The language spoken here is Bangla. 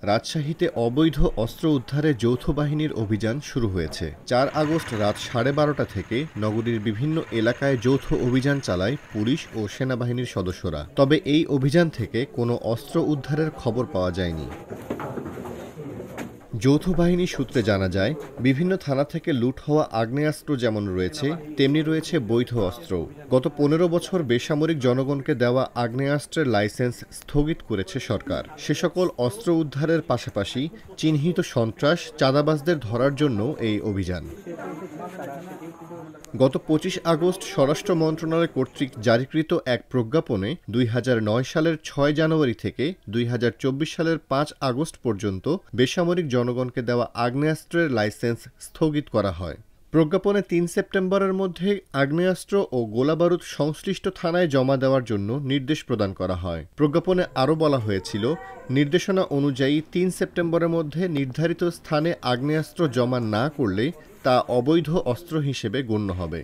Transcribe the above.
রাজশাহীতে অবৈধ অস্ত্র উদ্ধারে যৌথ বাহিনীর অভিযান শুরু হয়েছে। ৪ আগস্ট রাত 12:30 থেকে নগরীর বিভিন্ন এলাকায় যৌথ অভিযান চালায় পুলিশ ও সেনাবাহিনীর সদস্যরা। তবে এই অভিযান থেকে কোনো অস্ত্র উদ্ধারের খবর পাওয়া যায়নি। যৌথ বাহিনী সূত্রে জানা যায়, বিভিন্ন থানা থেকে লুট হওয়া আগ্নেয়াস্ত্র যেমন রয়েছে, তেমনি রয়েছে বৈধ অস্ত্রও। গত 15 বছর বেসামরিক জনগণকে দেওয়া আগ্নেয়াস্ত্রের লাইসেন্স স্থগিত করেছে সরকার। সে সকল অস্ত্র উদ্ধারের পাশাপাশি চিহ্নিত সন্ত্রাস, চাঁদাবাজদের ধরার জন্য এই অভিযান। গত 25 আগস্ট স্বরাষ্ট্র মন্ত্রণালয় কর্তৃক জারিকৃত এক প্রজ্ঞাপনে 2009 সালের 6 জানুয়ারি থেকে 2024 সালের 5 আগস্ট পর্যন্ত বেসামরিক জনগণকে দেওয়া আগ্নেয়াস্ত্রের লাইসেন্স স্থগিত করা হয়। প্রজ্ঞাপনে 3 সেপ্টেম্বরের মধ্যে আগ্নেয়াস্ত্র ও গোলাবারুদ সংশ্লিষ্ট থানায় জমা দেওয়ার জন্য নির্দেশ প্রদান করা হয়। প্রজ্ঞাপনে আরও বলা হয়েছিল, নির্দেশনা অনুযায়ী 3 সেপ্টেম্বরের মধ্যে নির্ধারিত স্থানে আগ্নেয়াস্ত্র জমা না করলে তা অবৈধ অস্ত্র হিসেবে গণ্য হবে।